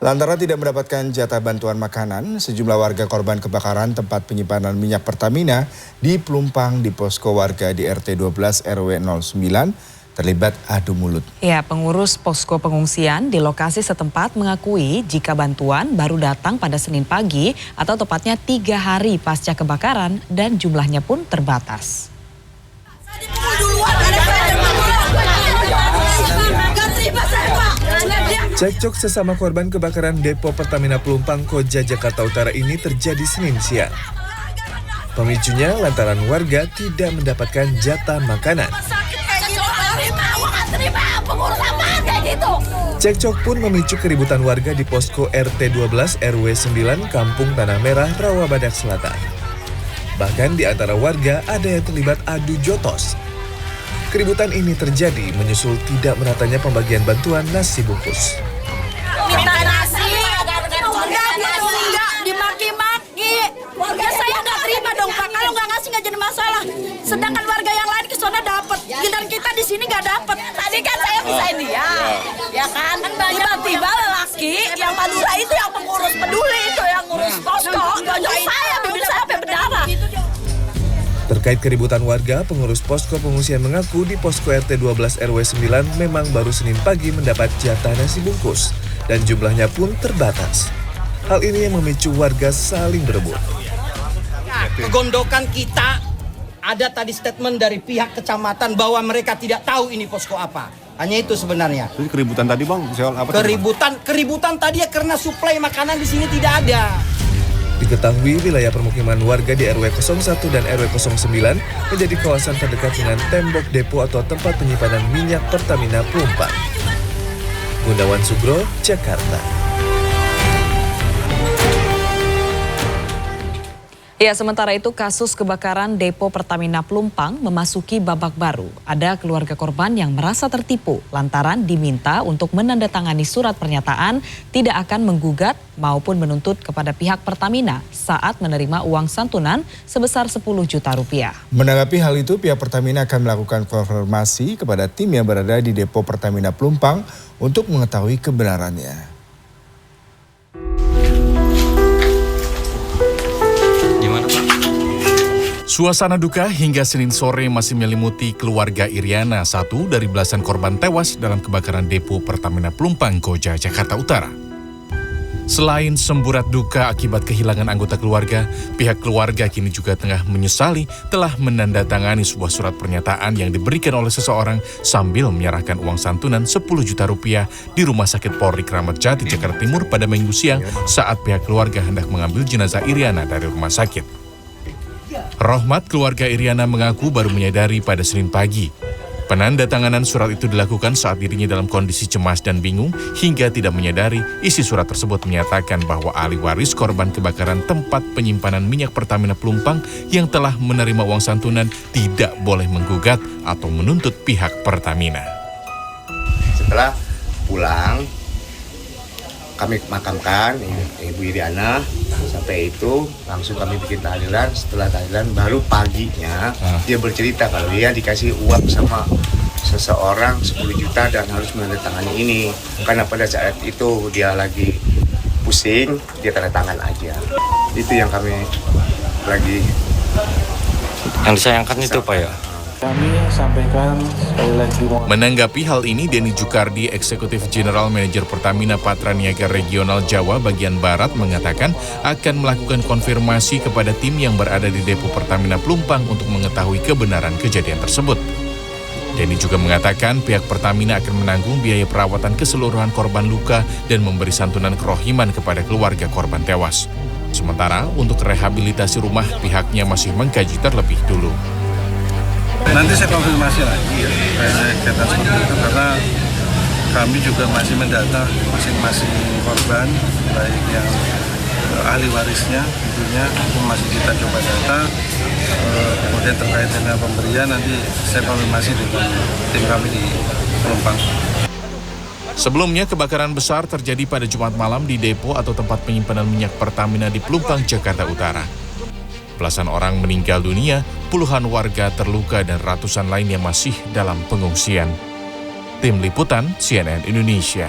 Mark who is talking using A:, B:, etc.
A: Lantaran tidak mendapatkan jatah bantuan makanan, sejumlah warga korban kebakaran tempat penyimpanan minyak Pertamina di Pelumpang di posko warga di RT 12 RW 09 terlibat adu mulut.
B: Ya, pengurus posko pengungsian di lokasi setempat mengakui jika bantuan baru datang pada Senin pagi atau tepatnya 3 hari pasca kebakaran dan jumlahnya pun terbatas.
C: Cekcok sesama korban kebakaran depo Pertamina Pelumpang Koja Jakarta Utara ini terjadi Senin siang. Pemicunya lantaran warga tidak mendapatkan jatah makanan. Cekcok pun memicu keributan warga di posko RT 12 RW 9 Kampung Tanah Merah, Rawabadak Selatan. Bahkan di antara warga ada yang terlibat adu jotos. Keributan ini terjadi menyusul tidak meratanya pembagian bantuan nasi bungkus.
D: Minta nasi, enggak dimaki-maki. Warga saya nggak terima dong Pak, kalau nggak ngasih nggak jadi masalah. Sedangkan warga yang lain ke sana dapat, dan kita di sini nggak dapat. Tadi kan saya pisahin dia, ya kan? Tiba-tiba lelaki yang Madura itu yang pengurus peduli itu yang ngurus posko, gonjok saya, bibir saya sampai berdarah.
C: Terkait keributan warga, pengurus posko pengungsian mengaku di posko RT 12 RW 9 memang baru Senin pagi mendapat jatah nasi bungkus dan jumlahnya pun terbatas. Hal ini yang memicu warga saling berebut.
E: Kegondokan kita, ada tadi statement dari pihak kecamatan bahwa mereka tidak tahu ini posko apa. Hanya itu sebenarnya.
F: Jadi keributan tadi Bang, soal apa?
E: Keributan tadi ya karena suplai makanan di sini tidak ada.
C: Diketahui wilayah permukiman warga di RW 01 dan RW 09 menjadi kawasan terdekat dengan tembok depo atau tempat penyimpanan minyak Pertamina Pelumpang. Gunawan Sugro, Jakarta.
B: Ya, sementara itu kasus kebakaran depo Pertamina Pelumpang memasuki babak baru. Ada keluarga korban yang merasa tertipu lantaran diminta untuk menandatangani surat pernyataan tidak akan menggugat maupun menuntut kepada pihak Pertamina saat menerima uang santunan sebesar 10 juta rupiah.
A: Menanggapi hal itu, pihak Pertamina akan melakukan konfirmasi kepada tim yang berada di depo Pertamina Pelumpang untuk mengetahui kebenarannya.
G: Suasana duka hingga Senin sore masih menyelimuti keluarga Iriana, satu dari belasan korban tewas dalam kebakaran depo Pertamina Pelumpang, Koja, Jakarta Utara. Selain semburat duka akibat kehilangan anggota keluarga, pihak keluarga kini juga tengah menyesali telah menandatangani sebuah surat pernyataan yang diberikan oleh seseorang sambil menyerahkan uang santunan 10 juta rupiah di Rumah Sakit Polri Kramat Jati, Jakarta Timur pada Minggu siang saat pihak keluarga hendak mengambil jenazah Iriana dari rumah sakit. Rohmat, keluarga Iriana, mengaku baru menyadari pada Senin pagi. Penandatanganan surat itu dilakukan saat dirinya dalam kondisi cemas dan bingung hingga tidak menyadari isi surat tersebut menyatakan bahwa ahli waris korban kebakaran tempat penyimpanan minyak Pertamina Pelumpang yang telah menerima uang santunan tidak boleh menggugat atau menuntut pihak Pertamina.
H: Setelah pulang, kami makamkan Ibu Iriana. Sampai itu langsung kami bikin tahlilan. Setelah tahlilan baru paginya dia bercerita kalau dia dikasih uang sama seseorang 10 juta dan harus menandatangani ini. Karena pada saat itu dia lagi pusing, dia tanda tangan aja. Itu yang kami lagi
F: Yang disayangkan itu Pak ya?
I: Kami sampaikan sekali lagi.
G: Menanggapi hal ini, Denny Jukardi, Eksekutif General Manager Pertamina Patraniaga Regional Jawa bagian Barat, mengatakan akan melakukan konfirmasi kepada tim yang berada di depo Pertamina Pelumpang untuk mengetahui kebenaran kejadian tersebut. Denny juga mengatakan pihak Pertamina akan menanggung biaya perawatan keseluruhan korban luka dan memberi santunan kerohiman kepada keluarga korban tewas. Sementara untuk rehabilitasi rumah, pihaknya masih mengkaji terlebih dulu.
I: Nanti saya konfirmasi lagi ya, kaitan seperti itu karena kami juga masih mendata masing-masing korban, baik yang ahli warisnya tentunya masih kita coba data. Kemudian terkait dengan pemberian nanti saya konfirmasi dengan tim kami di Pelumpang.
G: Sebelumnya, kebakaran besar terjadi pada Jumat malam di depo atau tempat penyimpanan minyak Pertamina di Pelumpang, Jakarta Utara. Belasan orang meninggal dunia, puluhan warga terluka dan ratusan lainnya masih dalam pengungsian. Tim Liputan CNN Indonesia.